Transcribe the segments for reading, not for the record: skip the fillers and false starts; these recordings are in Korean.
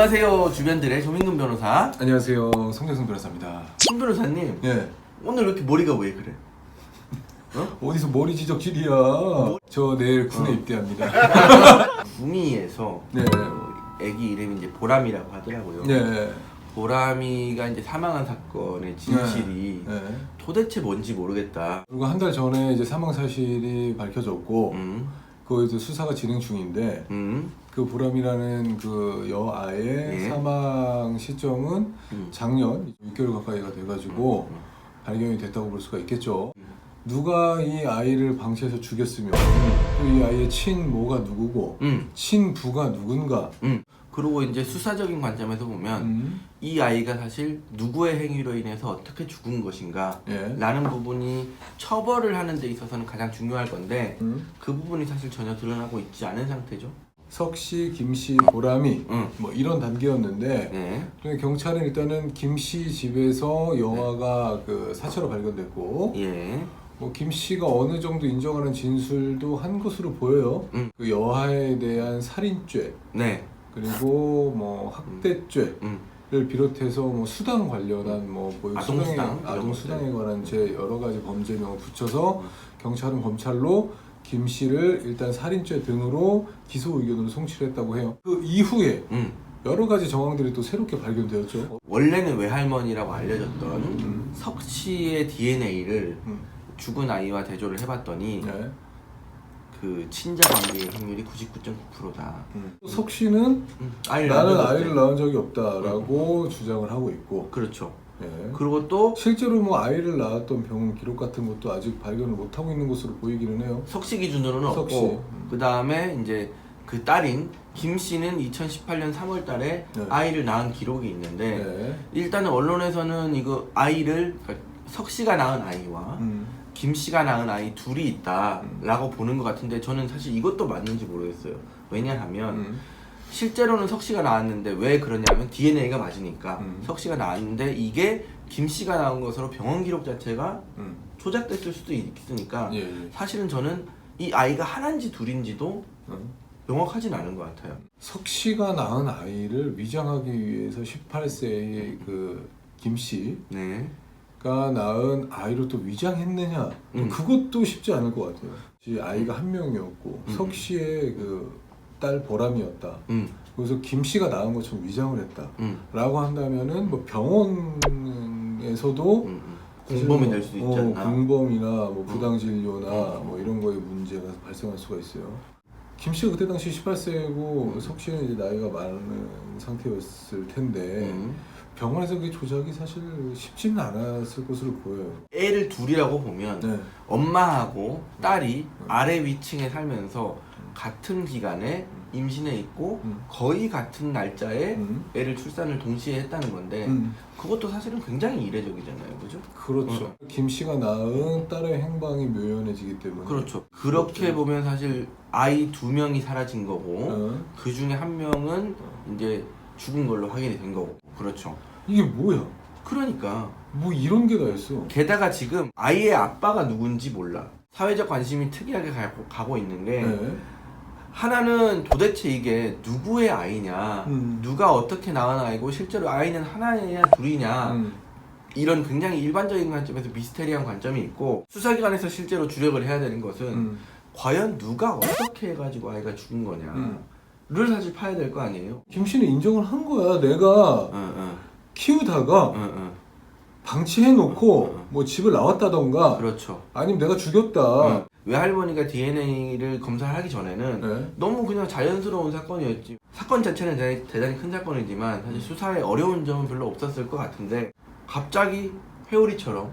안녕하세요, 주변들의 조민근 변호사. 안녕하세요, 송재승 변호사입니다. 손 변호사님, 예. 오늘 왜 이렇게 머리가 왜 그래? 어디서 머리 지적질이야? 저 내일 군에 입대합니다. 구미에서 네. 애기 이름이 이제 보람이라고 하더라고요. 네. 보람이가 이제 사망한 사건의 진실이 네. 도대체 뭔지 모르겠다. 그리고 한 달 전에 이제 사망 사실이 밝혀졌고, 그거 이제 수사가 진행 중인데, 그 보람이라는 그 여아의 네. 사망 시점은 작년 6개월 가까이가 돼가지고 발견이 됐다고 볼 수가 있겠죠. 누가 이 아이를 방치해서 죽였으면 또 이 아이의 친모가 누구고 친부가 누군가. 그리고 이제 수사적인 관점에서 보면 이 아이가 사실 누구의 행위로 인해서 어떻게 죽은 것인가 예. 라는 부분이 처벌을 하는 데 있어서는 가장 중요할 건데 그 부분이 사실 전혀 드러나고 있지 않은 상태죠. 석씨, 김씨, 보람이 뭐 이런 단계였는데 네. 그런데 경찰은 일단은 김씨 집에서 여아가 그 사체로 발견됐고 예. 뭐 김씨가 어느 정도 인정하는 진술도 한 것으로 보여요. 그 여아에 대한 살인죄 네. 그리고 뭐 학대죄를 비롯해서 뭐 수당 관련한 뭐 아동 수당에 관한 제 여러 가지 범죄명을 붙여서 경찰은 검찰로 김 씨를 일단 살인죄 등으로 기소 의견으로 송치를 했다고 해요. 그 이후에 여러 가지 정황들이 또 새롭게 발견되었죠. 원래는 외할머니라고 알려졌던 석 씨의 DNA를 죽은 아이와 대조를 해봤더니 네. 그 친자 관계의 확률이 99.9%다. 석 씨는 나는 아이를 낳은 적이 없다라고 주장을 하고 있고, 그렇죠. 예. 그리고 또 실제로 뭐 아이를 낳았던 병원 기록 같은 것도 아직 발견을 못 하고 있는 것으로 보이기는 해요. 석 씨 기준으로는 석 씨. 없고 그 다음에 이제 그 딸인 김 씨는 2018년 3월달에 네. 아이를 낳은 기록이 있는데 네. 일단은 언론에서는 이거 아이를 그러니까 석 씨가 낳은 아이와 김 씨가 낳은 아이 둘이 있다라고 보는 것 같은데 저는 사실 이것도 맞는지 모르겠어요. 왜냐하면 실제로는 석 씨가 낳았는데 왜 그러냐면 DNA가 맞으니까 석 씨가 낳았는데 이게 김 씨가 낳은 것으로 병원 기록 자체가 조작됐을 수도 있으니까 예, 예. 사실은 저는 이 아이가 하나인지 둘인지도 명확하진 않은 것 같아요. 석 씨가 낳은 아이를 위장하기 위해서 18세의 그 김 씨가 네. 낳은 아이로 또 위장했느냐? 그것도 쉽지 않을 것 같아요. 이 아이가 한 명이었고 석 씨의 그 딸 보람이었다. 그래서 김 씨가 낳은 것처럼 위장을 했다라고 한다면은 뭐 병원에서도 공범이 될 수도 있지 않나? 공범이나 뭐 부당 진료나 뭐 이런 거에 문제가 발생할 수가 있어요. 김 씨가 그때 당시 18세고 석 씨는 이제 나이가 많은 상태였을 텐데 병원에서 그 조작이 사실 쉽지는 않았을 것으로 보여요. 애를 둘이라고 보면 네. 엄마하고 딸이 아래 위층에 살면서 같은 기간에 임신해 있고 거의 같은 날짜에 애를 출산을 동시에 했다는 건데 그것도 사실은 굉장히 이례적이잖아요, 그죠? 그렇죠. 김 씨가 낳은 딸의 행방이 묘연해지기 때문에. 그렇죠. 그렇게 보면 사실 아이 2명이 사라진 거고 그 중에 1명은 이제 죽은 걸로 확인이 된 거고. 그렇죠. 이게 뭐야? 그러니까 뭐 이런 게 다 있어. 게다가 지금 아이의 아빠가 누군지 몰라. 사회적 관심이 특이하게 가고 있는 게 네. 하나는 도대체 이게 누구의 아이냐, 누가 어떻게 낳은 아이고 실제로 아이는 하나냐 둘이냐 이런 굉장히 일반적인 관점에서 미스테리한 관점이 있고 수사기관에서 실제로 주력을 해야 되는 것은 과연 누가 어떻게 해가지고 아이가 죽은 거냐를 사실 파야 될 거 아니에요. 김 씨는 인정을 한 거야. 내가 키우다가 방치해놓고 뭐 집을 나왔다던가 그렇죠. 아니면 내가 죽였다. 외할머니가 DNA를 검사하기 전에는 네. 너무 그냥 자연스러운 사건이었지. 사건 자체는 대단히 큰 사건이지만 사실 수사에 어려운 점은 별로 없었을 것 같은데 갑자기 회오리처럼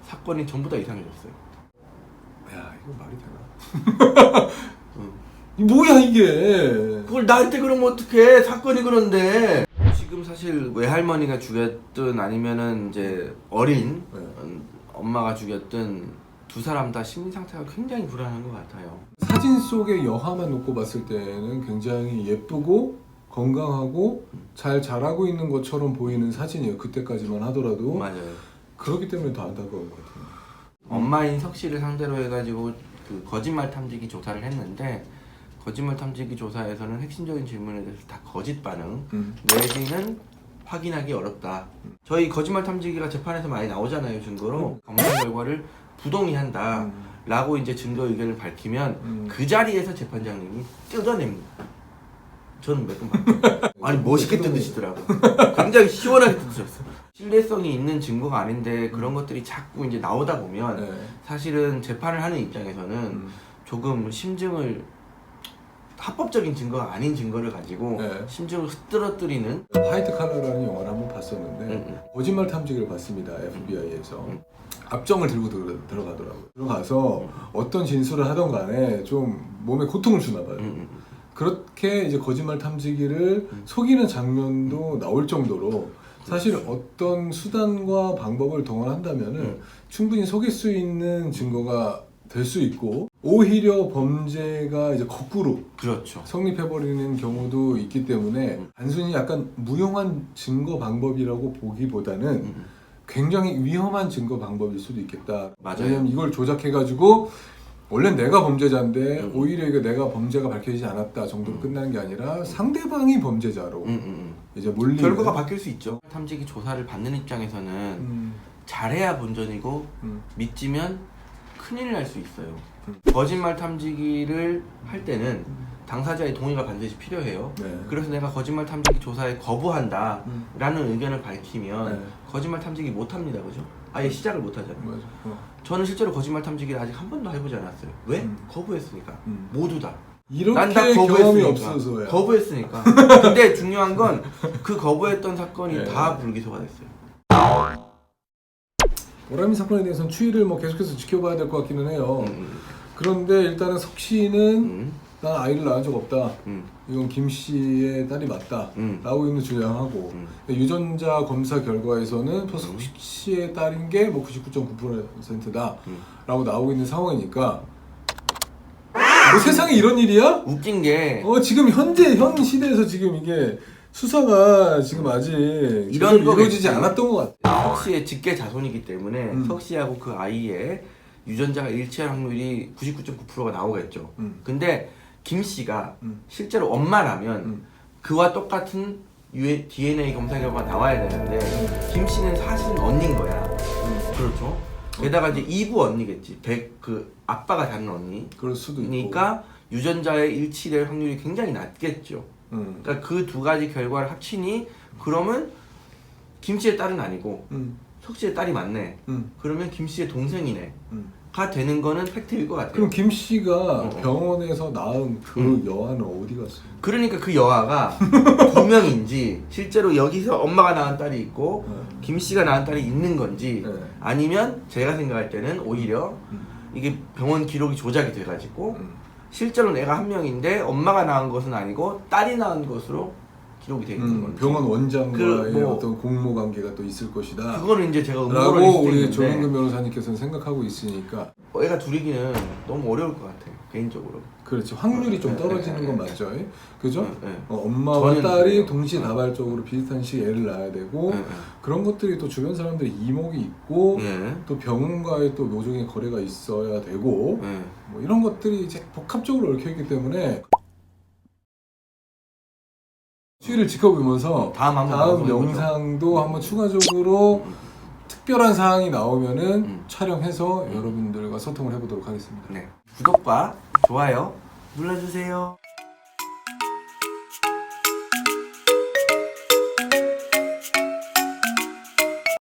사건이 전부 다 이상해졌어요. 야, 이거 말이 되나? 뭐야 이게? 그걸 나한테 그러면 어떡해. 사건이 그런데 지금 사실 외할머니가 죽였든 아니면은 이제 어린 엄마가 죽였든 두 사람 다 심리 상태가 굉장히 불안한 것 같아요. 사진 속의 여하만 놓고 봤을 때는 굉장히 예쁘고 건강하고 잘 자라고 있는 것처럼 보이는 사진이에요. 그때까지만 하더라도. 맞아요. 그렇기 때문에 더 안타까운 것 같아요. 엄마인 석 씨를 상대로 해가지고 그 거짓말 탐지기 조사를 했는데 거짓말 탐지기 조사에서는 핵심적인 질문에 대해서 다 거짓 반응 내지는 확인하기 어렵다. 저희 거짓말 탐지기가 재판에서 많이 나오잖아요. 증거로 검사 결과를 부동의한다 라고 이제 증거 의견을 밝히면 그 자리에서 재판장님이 뜯어냅니다. 저는 몇 번 봤어요. 아니 멋있게 뜯으시더라고. 굉장히 시원하게 뜯으셨어요. 신뢰성이 있는 증거가 아닌데 그런 것들이 자꾸 이제 나오다 보면 네. 사실은 재판을 하는 입장에서는 조금 심증을 합법적인 증거가 아닌 증거를 가지고 네. 심증을 흐트러뜨리는 화이트 칼라라는 영화를 한번 봤었는데 거짓말 탐지기를 봤습니다. FBI에서 압정을 들고 들어가더라고요. 들어가서 어떤 진술을 하던 간에 좀 몸에 고통을 주나 봐요. 그렇게 이제 거짓말 탐지기를 속이는 장면도 나올 정도로 사실 어떤 수단과 방법을 동원한다면은 충분히 속일 수 있는 증거가 될 수 있고 오히려 범죄가 이제 거꾸로 그렇죠. 성립해버리는 경우도 있기 때문에 단순히 약간 무용한 증거 방법이라고 보기보다는 굉장히 위험한 증거 방법일 수도 있겠다. 맞아요. 왜냐면 이걸 조작해가지고 원래 내가 범죄자인데 오히려 이게 내가 범죄가 밝혀지지 않았다 정도로 끝나는 게 아니라 상대방이 범죄자로 이제 몰리는 결과가 바뀔 수 있죠. 탐지기 조사를 받는 입장에서는 잘해야 본전이고 믿지면 큰일 날 수 있어요. 거짓말 탐지기를 할 때는 당사자의 동의가 반드시 필요해요. 네. 그래서 내가 거짓말 탐지기 조사에 거부한다 라는 의견을 밝히면 네. 거짓말 탐지기 못합니다. 그죠? 아예 시작을 못하잖아요. 맞아. 저는 실제로 거짓말 탐지기를 아직 한 번도 해보지 않았어요. 왜? 거부했으니까. 모두 다. 이렇게 난 경험이 없어서야. 거부했으니까. 근데 중요한 건 그 거부했던 사건이 네. 다 불기소가 됐어요. 오라미 사건에 대해서는 추이를 뭐 계속해서 지켜봐야 될 것 같기는 해요. 그런데 일단은 석 씨는 난 아이를 낳은 적 없다. 이건 김 씨의 딸이 맞다. 라고 있는 주장하고 유전자 검사 결과에서는 석 씨의 딸인 게 뭐 99.9%다. 라고 나오고 있는 상황이니까 뭐 세상에 이런 일이야? 웃긴 게 지금 현 시대에서 지금 이게 수사가 지금 아직 이런 이루어지지 거겠지. 않았던 것 같아요. 석 씨의 직계 자손이기 때문에 석 씨하고 그 아이의 유전자가 일치할 확률이 99.9%가 나오겠죠. 근데 김 씨가 실제로 엄마라면 그와 똑같은 DNA 검사 결과가 나와야 되는데 김 씨는 사실은 언니인 거야. 그렇죠. 게다가 이제 이부 언니겠지. 그 아빠가 다른 언니. 그럴 수도 있고. 그러니까 유전자에 일치될 확률이 굉장히 낮겠죠. 그러니까 그 두 가지 결과를 합치니 그러면 김 씨의 딸은 아니고 석 씨의 딸이 맞네. 그러면 김 씨의 동생이네. 가 되는 거는 팩트일 것 같아요. 그럼 김 씨가 병원에서 낳은 그 여아는 어디 갔어요? 그러니까 그 여아가 두 명인지 실제로 여기서 엄마가 낳은 딸이 있고 김 씨가 낳은 딸이 있는 건지 아니면 제가 생각할 때는 오히려 이게 병원 기록이 조작이 돼가지고 실제로 내가 한 명인데 엄마가 낳은 것은 아니고 딸이 낳은 것으로 기록이 돼 있는 건지 병원 원장과의 뭐 어떤 공모 관계가 또 있을 것이다. 그거는 이제 제가 음모를 라고 낼 수도 우리 있는데 조영근 변호사님께서는 생각하고 있으니까 애가 둘이기는 너무 어려울 것 같아요. 개인적으로. 그렇지 확률이 좀 떨어지는 건 맞죠? 그죠? 엄마와 저는 딸이 그래요. 동시다발적으로 비슷한 시기에 애를 낳아야 되고 그런 것들이 또 주변 사람들이 이목이 있고 또 병원과의 또 노종의 거래가 있어야 되고 뭐 이런 것들이 이제 복합적으로 얽혀있기 때문에 추이를 지켜보면서 다음 영상도 한번 추가적으로 특별한 사항이 나오면은 촬영해서 여러분들과 소통을 해보도록 하겠습니다. 네. 구독과 좋아요 눌러주세요.